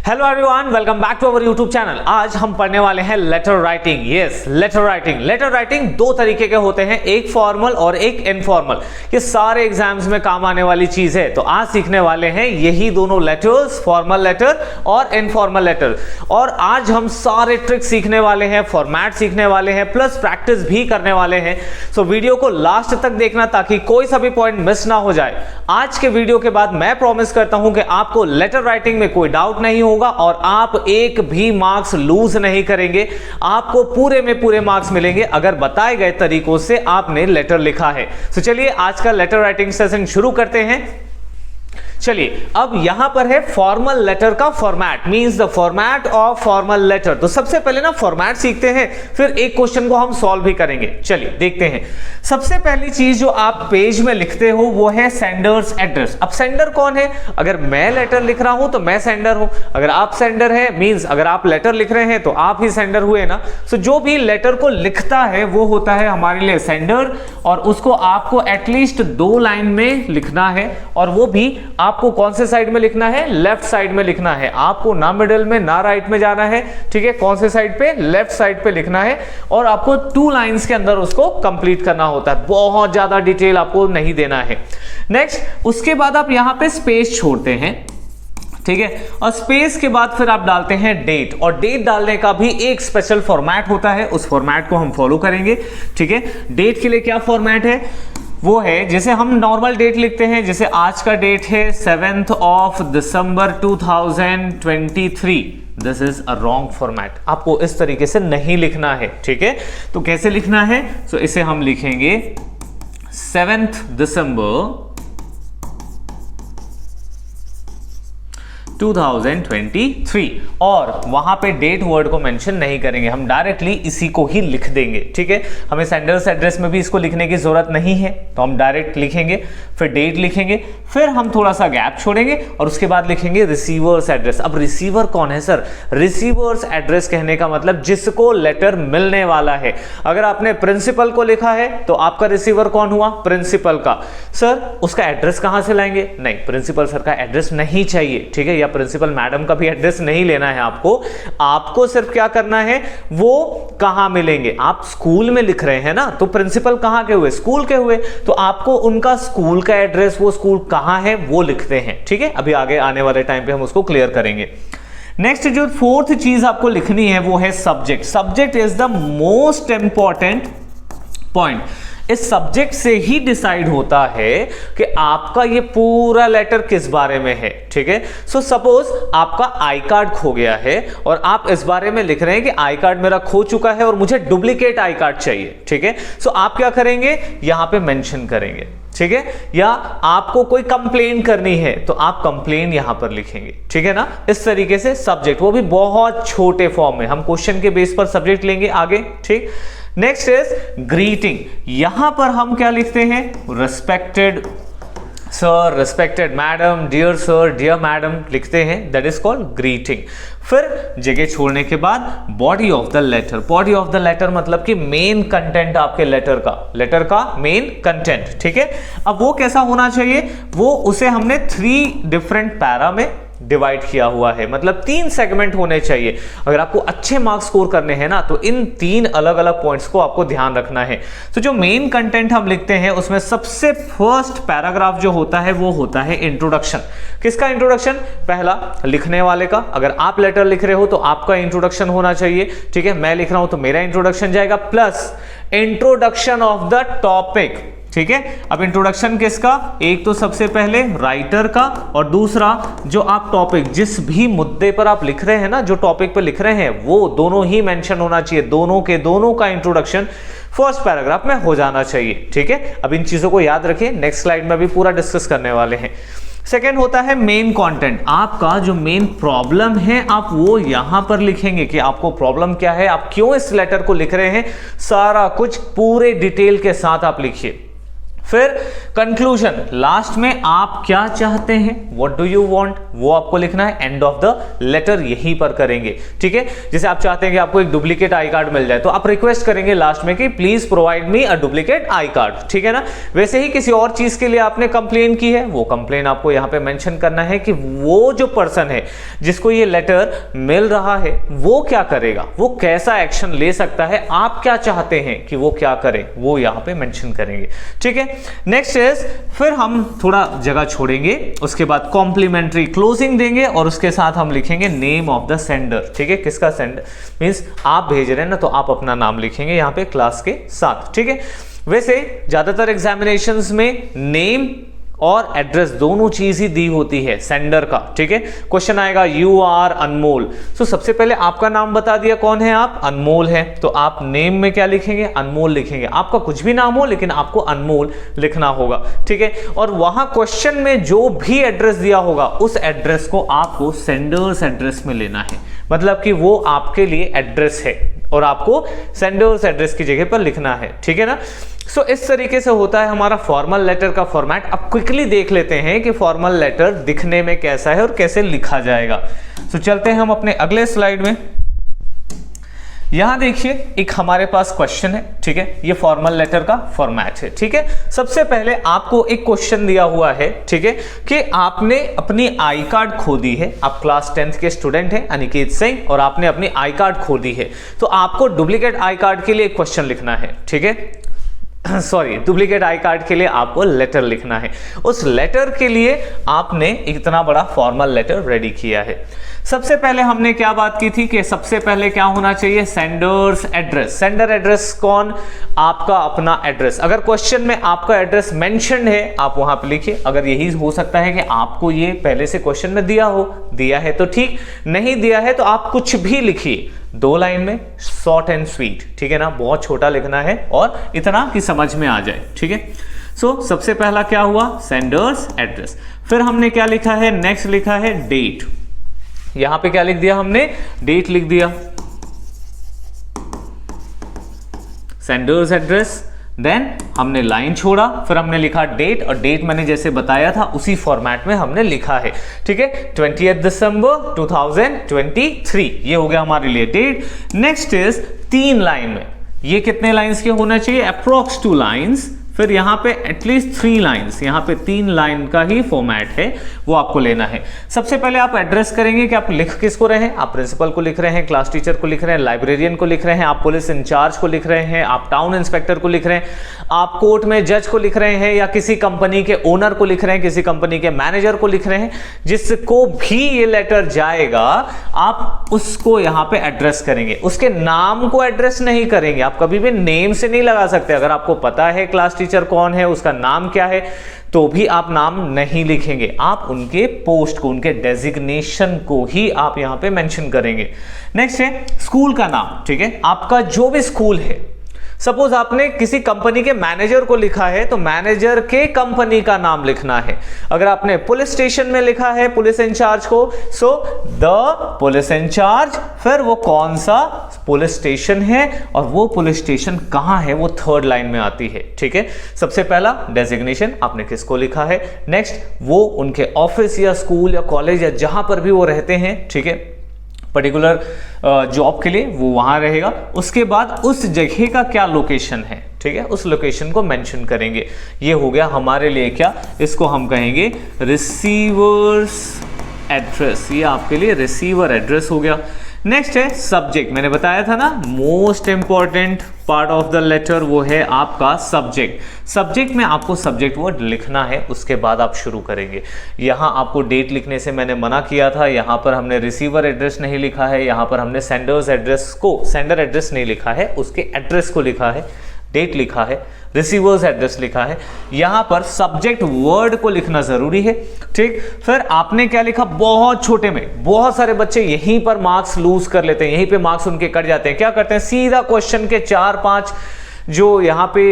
Hello everyone, welcome back to our YouTube channel. आज हम पढ़ने वाले हैं letter writing. Yes, letter writing. Letter writing दो तरीके के होते हैं, एक फॉर्मल और एक इनफॉर्मल। ये सारे एग्जाम्स में काम आने वाली चीज है। तो आज सीखने वाले हैं यही दोनों लेटर्स, फॉर्मल लेटर और इनफॉर्मल लेटर। और आज हम सारे ट्रिक्स सीखने वाले हैं, फॉर्मेट सीखने वाले हैं, प्लस प्रैक्टिस भी करने वाले हैं। सो वीडियो को लास्ट तक देखना ताकि कोई सा भी पॉइंट मिस ना हो जाए। आज के वीडियो के बाद मैं प्रॉमिस करता हूं कि आपको लेटर राइटिंग में कोई डाउट नहीं होगा और आप एक भी मार्क्स लूज नहीं करेंगे। आपको पूरे में पूरे मार्क्स मिलेंगे अगर बताए गए तरीकों से आपने लेटर लिखा है। तो चलिए आज का लेटर राइटिंग सेशन शुरू करते हैं। चलिए, अब यहां पर है फॉर्मल लेटर का format, means the format of formal letter. तो सबसे पहले ना फॉर्मेट सीखते हैं, फिर एक क्वेश्चन को हम सॉल्व भी करेंगे। चलिए देखते हैं। सबसे पहली चीज जो आप पेज में लिखते हो वो है सेंडर्स एड्रेस। अब सेंडर कौन है? अगर मैं लेटर लिख रहा हूं तो मैं सेंडर हूं, अगर आप सेंडर है मींस अगर आप लेटर लिख रहे हैं तो आप ही सेंडर हुए ना। सो जो भी लेटर को लिखता है वो होता है हमारे लिए सेंडर, और उसको आपको एटलीस्ट 2 लाइन में लिखना है। और वो भी आपको कौन से साइड में लिखना है? लेफ्ट साइड में लिखना है। आपको ना मिडिल में ना राइट में जाना है, ठीक है। कौन से साइड पे? लेफ्ट साइड पे लिखना है। और आपको 2 लाइंस के अंदर उसको कंप्लीट करना होता है, बहुत ज्यादा डिटेल आपको नहीं देना है। नेक्स्ट, उसके बाद आप यहां पे स्पेस छोड़ते हैं, ठीक है। और स्पेस के बाद फिर आप डालते हैं डेट, और डेट डालने का भी एक स्पेशल फॉर्मेट होता है, उस फॉर्मेट को हम फॉलो करेंगे, ठीक है। डेट के लिए क्या फॉर्मेट है? वो है जैसे हम नॉर्मल डेट लिखते हैं, जैसे आज का डेट है 7th of December 2023। This is a wrong format, आपको इस तरीके से नहीं लिखना है, ठीक है। तो कैसे लिखना है? तो इसे हम लिखेंगे 7th December 2023, और वहां पे डेट वर्ड को मेंशन नहीं करेंगे, हम डायरेक्टली इसी को ही लिख देंगे, ठीक है। हमें सेंडर्स एड्रेस में भी इसको लिखने की जरूरत नहीं है, तो हम डायरेक्ट लिखेंगे, फिर डेट लिखेंगे, फिर हम थोड़ा सा गैप छोड़ेंगे और उसके बाद लिखेंगे रिसीवर्स एड्रेस। अब रिसीवर कौन है सर? रिसीवर्स एड्रेस कहने का मतलब जिसको लेटर मिलने वाला है। अगर आपने प्रिंसिपल को लिखा है तो आपका रिसीवर कौन हुआ? प्रिंसिपल का। सर उसका एड्रेस कहां से लाएंगे? नहीं, प्रिंसिपल सर का एड्रेस नहीं चाहिए, ठीक है। प्रिंसिपल मैडम का भी एड्रेस नहीं लेना है आपको सिर्फ क्या करना है, वो कहां मिलेंगे। आप स्कूल में लिख रहे हैं ना, तो प्रिंसिपल कहां के हुए? स्कूल के हुए। तो आपको उनका स्कूल का एड्रेस, वो स्कूल कहां है वो लिखते हैं, ठीक है। अभी आगे आने वाले टाइम पे हम उसको क्लियर करेंगे। नेक्स्ट जो 4th चीज आपको लिखनी है वो है subject. Subject is the most important point. इस सब्जेक्ट से ही डिसाइड होता है कि आपका ये पूरा लेटर किस बारे में है, ठीक है। सो सपोज आपका आई कार्ड खो गया है और आप इस बारे में लिख रहे हैं कि आई कार्ड मेरा खो चुका है और मुझे डुप्लीकेट आई कार्ड चाहिए, ठीक है। सो आप क्या करेंगे? यहां पे मेंशन करेंगे, ठीक है। या आपको कोई कंप्लेन करनी है तो आप कंप्लेन यहां पर लिखेंगे, ठीक है ना। इस तरीके से सब्जेक्ट, वो भी बहुत छोटे फॉर्म में, हम क्वेश्चन के बेस पर सब्जेक्ट लेंगे आगे, ठीक। Next is greeting. यहां पर हम क्या लिखते हैं? Respected sir, respected madam, dear sir, dear madam लिखते हैं, दैट इज कॉल्ड ग्रीटिंग। फिर जगह छोड़ने के बाद body of the letter. Body of the letter मतलब कि मेन कंटेंट आपके लेटर का मेन कंटेंट, ठीक है। अब वो कैसा होना चाहिए? वो उसे हमने 3 डिफरेंट पैरा में डिवाइड किया हुआ है, मतलब 3 सेगमेंट होने चाहिए। अगर आपको अच्छे मार्क्स स्कोर करने हैं ना, तो इन 3 अलग अलग पॉइंट्स को आपको ध्यान रखना है। तो जो मेन कंटेंट हम लिखते हैं उसमें सबसे फर्स्ट पैराग्राफ जो होता है वो होता है इंट्रोडक्शन। किसका इंट्रोडक्शन? पहला लिखने वाले का। अगर आप लेटर लिख रहे हो तो आपका इंट्रोडक्शन होना चाहिए, ठीक है। मैं लिख रहा हूं तो मेरा इंट्रोडक्शन जाएगा, plus introduction of the topic, ठीक है। अब इंट्रोडक्शन किसका? एक तो सबसे पहले राइटर का, और दूसरा जो आप टॉपिक, जिस भी मुद्दे पर आप लिख रहे हैं ना, जो टॉपिक पर लिख रहे हैं, वो दोनों ही मेंशन होना चाहिए। दोनों का इंट्रोडक्शन फर्स्ट पैराग्राफ में हो जाना चाहिए, ठीक है। अब इन चीजों को याद रखिए, नेक्स्ट स्लाइड में भी पूरा डिस्कस करने वाले हैं। सेकेंड होता है मेन कंटेंट। आपका जो मेन प्रॉब्लम है आप वो यहां पर लिखेंगे कि आपको प्रॉब्लम क्या है, आप क्यों इस लेटर को लिख रहे हैं, सारा कुछ पूरे डिटेल के साथ आप लिखिए। फिर कंक्लूजन, लास्ट में आप क्या चाहते हैं, व्हाट डू यू वांट, वो आपको लिखना है। एंड ऑफ द लेटर यहीं पर करेंगे, ठीक है। जैसे आप चाहते हैं कि आपको एक डुप्लीकेट आई कार्ड मिल जाए, तो आप रिक्वेस्ट करेंगे लास्ट में कि please provide me a duplicate I card, ठीक है ना। वैसे ही किसी और चीज के लिए आपने कंप्लेन की है, वो कंप्लेन आपको यहां पे मेंशन करना है कि वो जो पर्सन है जिसको ये लेटर मिल रहा है वो क्या करेगा, वो कैसा एक्शन ले सकता है, आप क्या चाहते हैं कि वो क्या करे, वो यहां पे मेंशन करेंगे, ठीक है। नेक्स्ट इज, फिर हम थोड़ा जगह छोड़ेंगे, उसके बाद कॉम्प्लीमेंट्री क्लोजिंग देंगे और उसके साथ हम लिखेंगे नेम ऑफ द सेंडर, ठीक है। किसका सेंडर मींस आप भेज रहे हैं ना, तो आप अपना नाम लिखेंगे यहां पे क्लास के साथ, ठीक है। वैसे ज्यादातर एग्जामिनेशंस में नेम और एड्रेस दोनों चीज ही दी होती है सेंडर का, ठीक है। क्वेश्चन आएगा यू आर अनमोल, तो सबसे पहले आपका नाम बता दिया, कौन है आप, अनमोल है, तो आप नेम में क्या लिखेंगे, अनमोल लिखेंगे। आपका कुछ भी नाम हो लेकिन आपको अनमोल लिखना होगा, ठीक है। और वहां क्वेश्चन में जो भी एड्रेस दिया होगा उस एड्रेस को आपको सेंडर्स एड्रेस में लेना है, मतलब कि वो आपके लिए एड्रेस है और आपको सेंडर्स एड्रेस की जगह पर लिखना है, ठीक है ना। सो इस तरीके से होता है हमारा फॉर्मल लेटर का फॉर्मेट। अब क्विकली देख लेते हैं कि फॉर्मल लेटर दिखने में कैसा है और कैसे लिखा जाएगा। सो चलते हैं हम अपने अगले स्लाइड में। यहां देखिए एक हमारे पास क्वेश्चन है, ठीक है। ये फॉर्मल लेटर का फॉर्मेट है, ठीक है। सबसे पहले आपको एक क्वेश्चन दिया हुआ है, ठीक है, कि आपने अपनी आई कार्ड खो दी है। आप क्लास 10th के स्टूडेंट हैं अनिकेत सिंह और आपने अपनी आई कार्ड खो दी है, तो आपको डुप्लीकेट आई कार्ड के लिए एक क्वेश्चन लिखना है, ठीक है। सॉरी, डुप्लीकेट आई कार्ड के लिए आपको लेटर लिखना है। उस लेटर के लिए आपने इतना बड़ा फॉर्मल लेटर रेडी किया है। सबसे पहले हमने क्या बात की थी कि सबसे पहले क्या होना चाहिए, सेंडर्स एड्रेस। सेंडर एड्रेस कौन, आपका अपना एड्रेस। अगर क्वेश्चन में आपका एड्रेस मेंशन है आप वहां पे लिखिए। अगर यही हो सकता है कि आपको ये पहले से क्वेश्चन में दिया है तो ठीक, नहीं दिया है तो आप कुछ भी लिखिए, 2 लाइन में, शॉर्ट एंड स्वीट, ठीक है ना। बहुत छोटा लिखना है और इतना कि समझ में आ जाए, ठीक है। सो सबसे पहला क्या हुआ, सेंडर्स एड्रेस। फिर हमने क्या लिखा है, नेक्स्ट लिखा है डेट। यहां पे क्या लिख दिया हमने, डेट लिख दिया, सेंडर्स एड्रेस। देन हमने लाइन छोड़ा, फिर हमने लिखा डेट, और डेट मैंने जैसे बताया था उसी फॉर्मेट में हमने लिखा है, ठीक है। 20 दिसंबर 2023 ये हो गया हमारे लिए डेट। नेक्स्ट इज 3 लाइन में, ये कितने लाइंस के होना चाहिए, अप्रोक्स 2 लाइंस। फिर यहाँ पे एटलीस्ट 3 लाइंस, यहाँ पे 3 लाइन का ही फॉर्मेट है, वो आपको लेना है। सबसे पहले आप एड्रेस करेंगे कि आप लिख किसको रहे हैं, आप प्रिंसिपल को लिख रहे हैं, क्लास टीचर को लिख रहे हैं, लाइब्रेरियन को लिख रहे हैं, आप पुलिस इंचार्ज को लिख रहे हैं, आप टाउन इंस्पेक्टर को लिख रहे हैं, आप कोर्ट में जज को लिख रहे हैं, या किसी कंपनी के ओनर को लिख रहे हैं, किसी कंपनी के मैनेजर को लिख रहे हैं। जिसको भी ये लेटर जाएगा आप उसको यहाँ पे एड्रेस करेंगे, उसके नाम को एड्रेस नहीं करेंगे। आप कभी भी नेम से नहीं लगा सकते। अगर आपको पता है क्लास टीचर कौन है, उसका नाम क्या है, तो भी आप नाम नहीं लिखेंगे, आप उनके पोस्ट को, उनके डेजिग्नेशन को ही आप यहां पे मेंशन करेंगे। नेक्स्ट है स्कूल का नाम, ठीक है। आपका जो भी स्कूल है, सपोज आपने किसी कंपनी के मैनेजर को लिखा है तो मैनेजर के कंपनी का नाम लिखना है। अगर आपने पुलिस स्टेशन में लिखा है पुलिस इंचार्ज को, सो द पुलिस इंचार्ज, फिर वो कौन सा पुलिस स्टेशन है और वो पुलिस स्टेशन कहां है, वो 3rd लाइन में आती है, ठीक है। सबसे पहला डेजिग्नेशन आपने किसको लिखा है, नेक्स्ट वो उनके ऑफिस या स्कूल या कॉलेज या जहां पर भी वो रहते हैं, ठीक है, पर्टिकुलर जॉब के लिए वो वहां रहेगा। उसके बाद उस जगह का क्या लोकेशन है, ठीक है, उस लोकेशन को मेंशन करेंगे। ये हो गया हमारे लिए क्या, इसको हम कहेंगे रिसीवर्स एड्रेस। ये आपके लिए रिसीवर एड्रेस हो गया। नेक्स्ट है सब्जेक्ट। मैंने बताया था ना, most important part of the letter वो है आपका सब्जेक्ट। सब्जेक्ट में आपको सब्जेक्ट वर्ड लिखना है, उसके बाद आप शुरू करेंगे। यहां आपको डेट लिखने से मैंने मना किया था, यहां पर हमने रिसीवर एड्रेस नहीं लिखा है, यहां पर हमने सेंडर्स एड्रेस को, सेंडर एड्रेस नहीं लिखा है, उसके एड्रेस को लिखा है, डेट लिखा है, रिसीवर्स एड्रेस लिखा है। यहां पर सब्जेक्ट वर्ड को लिखना जरूरी है, ठीक। फिर आपने क्या लिखा, बहुत छोटे में। बहुत सारे बच्चे यहीं पर मार्क्स लूज कर लेते हैं, यहीं पे मार्क्स उनके कट जाते हैं। क्या करते हैं, सीधा क्वेश्चन के 4-5 जो यहाँ पे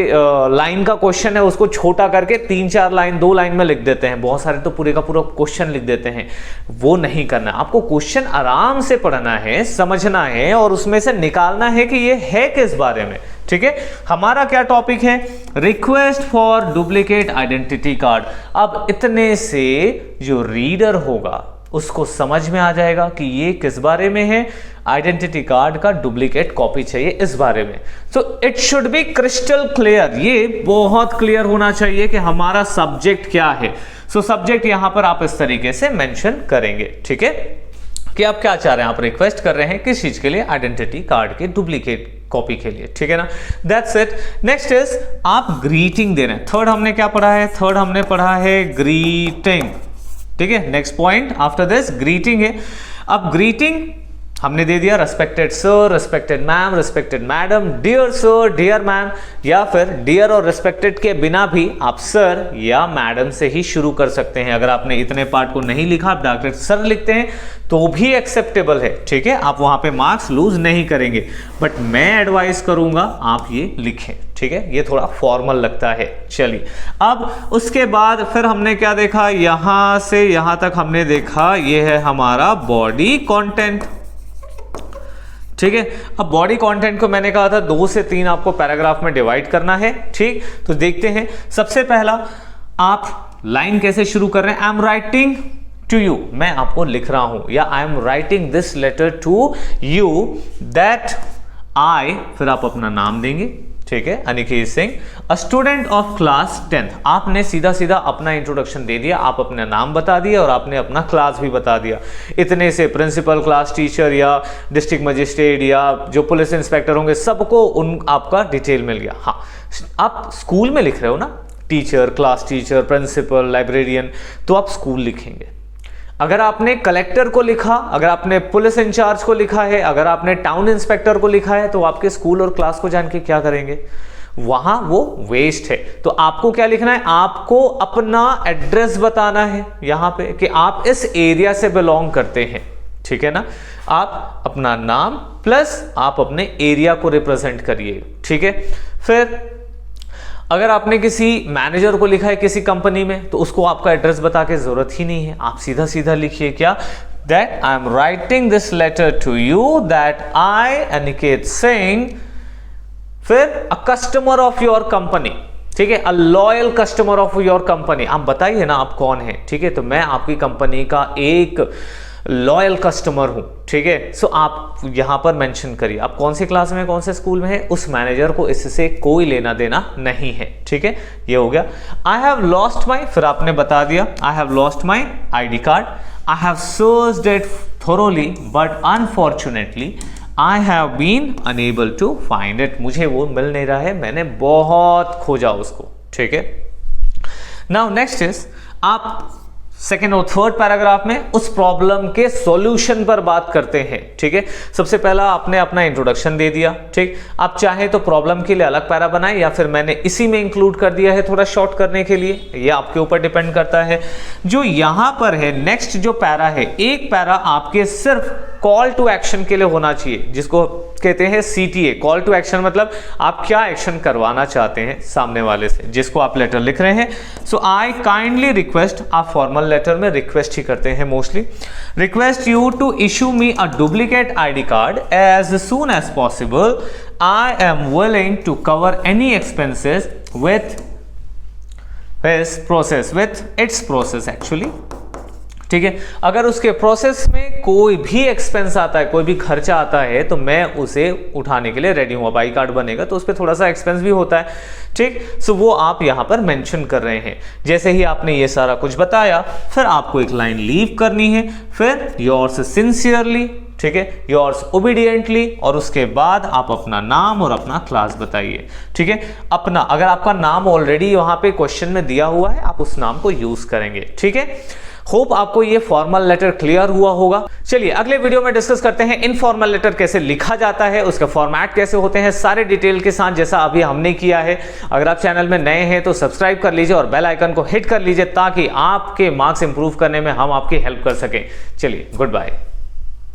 लाइन का क्वेश्चन है उसको छोटा करके 3-4 लाइन 2 लाइन में लिख देते हैं, बहुत सारे तो पूरे का पूरा क्वेश्चन लिख देते हैं। वो नहीं करना, आपको क्वेश्चन आराम से पढ़ना है, समझना है और उसमें से निकालना है कि ये है किस बारे में। ठीक है, हमारा क्या टॉपिक है, request for duplicate identity card. अब इतने से जो रीडर होगा उसको समझ में आ जाएगा कि ये किस बारे में है, आइडेंटिटी कार्ड का डुप्लीकेट कॉपी चाहिए इस बारे में। तो it should be crystal clear, ये बहुत क्लियर होना चाहिए कि हमारा सब्जेक्ट क्या है। सो सब्जेक्ट यहां पर आप इस तरीके से मेंशन करेंगे। ठीक है, कि आप क्या चाह रहे हैं, आप रिक्वेस्ट कर रहे हैं किस चीज के लिए, आइडेंटिटी कार्ड के डुप्लीकेट कॉपी के लिए। ठीक है ना, दैट्स इट। नेक्स्ट इज आप ग्रीटिंग दे रहे हैं। थर्ड हमने क्या पढ़ा है, थर्ड हमने पढ़ा है ग्रीटिंग। ठीक है, next point after this greeting है। अब ग्रीटिंग हमने दे दिया respected sir, respected ma'am, respected madam, dear sir, dear ma'am, या फिर डियर और रिस्पेक्टेड के बिना भी आप सर या मैडम से ही शुरू कर सकते हैं। अगर आपने इतने पार्ट को नहीं लिखा, आप डायरेक्ट सर लिखते हैं तो भी एक्सेप्टेबल है। ठीक है, आप वहां पे मार्क्स लूज नहीं करेंगे, बट मैं एडवाइस करूंगा आप ये लिखें। ठीक है, ये थोड़ा फॉर्मल लगता है। चलिए, अब उसके बाद फिर हमने क्या देखा, यहां से यहां तक हमने देखा ये है हमारा बॉडी कंटेंट। ठीक है, अब बॉडी कंटेंट को मैंने कहा था 2 से 3 आपको पैराग्राफ में डिवाइड करना है। ठीक, तो देखते हैं। सबसे पहला आप लाइन कैसे शुरू कर रहे हैं, I am writing to you, मैं आपको लिख रहा हूं, या I am writing this letter to you that I, फिर आप अपना नाम देंगे। ठीक है, Aniket Singh, a student of class 10th। आपने सीधा सीधा अपना इंट्रोडक्शन दे दिया, आप अपना नाम बता दिया और आपने अपना क्लास भी बता दिया। इतने से प्रिंसिपल, क्लास टीचर या डिस्ट्रिक्ट मजिस्ट्रेट या जो पुलिस इंस्पेक्टर होंगे सबको उन आपका डिटेल मिल गया। हाँ, आप स्कूल में लिख रहे हो ना, teacher, class teacher, principal, librarian, तो आप स्कूल लिखेंगे। अगर आपने कलेक्टर को लिखा, अगर आपने पुलिस इंचार्ज को लिखा है, अगर आपने टाउन इंस्पेक्टर को लिखा है, तो आपके स्कूल और क्लास को जान के क्या करेंगे, वहां वो वेस्ट है। तो आपको क्या लिखना है, आपको अपना एड्रेस बताना है यहां पे कि आप इस एरिया से बिलोंग करते हैं। ठीक है ना, आप अपना नाम प्लस आप अपने एरिया को रिप्रेजेंट करिए। ठीक है, फिर अगर आपने किसी मैनेजर को लिखा है किसी कंपनी में, तो उसको आपका एड्रेस बता के जरूरत ही नहीं है, आप सीधा सीधा लिखिए क्या, that I am writing this letter to you that I Aniket Singh, फिर a customer of your company. ठीक है, a loyal customer of your company, आप बताइए ना आप कौन है। ठीक है, तो मैं आपकी कंपनी का एक लॉयल कस्टमर हूं। ठीक है, सो आप यहां पर मेंशन करिए आप कौन सी क्लास में, कौन से स्कूल में है, उस मैनेजर को इससे कोई लेना देना नहीं है। ठीक है, ये हो गया। आई हैव लॉस्ट माई, फिर आपने बता दिया I have lost my ID card, I have searched it thoroughly but unfortunately I have been unable to find it, मुझे वो मिल नहीं रहा है, मैंने बहुत खोजा उसको। ठीक है, नाउ नेक्स्ट इज आप सेकेंड और थर्ड पैराग्राफ में उस प्रॉब्लम के सॉल्यूशन पर बात करते हैं। ठीक है, सबसे पहला आपने अपना इंट्रोडक्शन दे दिया। ठीक, आप चाहे तो प्रॉब्लम के लिए अलग पैरा बनाए या फिर मैंने इसी में इंक्लूड कर दिया है थोड़ा शॉर्ट करने के लिए, ये आपके ऊपर डिपेंड करता है। जो यहां पर है नेक्स्ट जो पैरा है, एक पैरा आपके सिर्फ कॉल टू एक्शन के लिए होना चाहिए, जिसको कहते हैं CTA, कॉल टू एक्शन, मतलब आप क्या एक्शन करवाना चाहते हैं सामने वाले से, जिसको आप लेटर लिख रहे हैं। सो आई काइंडली रिक्वेस्ट, आप फॉर्मल लेटर में रिक्वेस्ट ही करते हैं mostly, request you to issue me a duplicate ID card as soon as possible, I am willing to cover any expenses with its process actually. ठीक है, अगर उसके process में कोई भी एक्सपेंस आता है, कोई भी खर्चा आता है, तो मैं उसे उठाने के लिए रेडी हूं। अब आई कार्ड बनेगा तो उस पर थोड़ा सा एक्सपेंस भी होता है। ठीक, सो वो आप यहां पर मेंशन कर रहे हैं। जैसे ही आपने ये सारा कुछ बताया, फिर आपको एक लाइन लीव करनी है, फिर योर्स सिंसियरली, ठीक है, योर्स ओबीडियंटली, और उसके बाद आप अपना नाम और अपना क्लास बताइए। ठीक है, अपना, अगर आपका नाम ऑलरेडी वहां पे क्वेश्चन में दिया हुआ है, आप उस नाम को यूज करेंगे। ठीक है, होप आपको ये फॉर्मल लेटर क्लियर हुआ होगा। चलिए अगले वीडियो में डिस्कस करते हैं इनफॉर्मल लेटर कैसे लिखा जाता है, उसका फॉर्मेट कैसे होते हैं, सारे डिटेल के साथ, जैसा अभी हमने किया है। अगर आप चैनल में नए हैं तो सब्सक्राइब कर लीजिए और बेल आइकन को हिट कर लीजिए, ताकि आपके मार्क्स इंप्रूव करने में हम आपकी हेल्प कर सकें। चलिए, गुड बाय।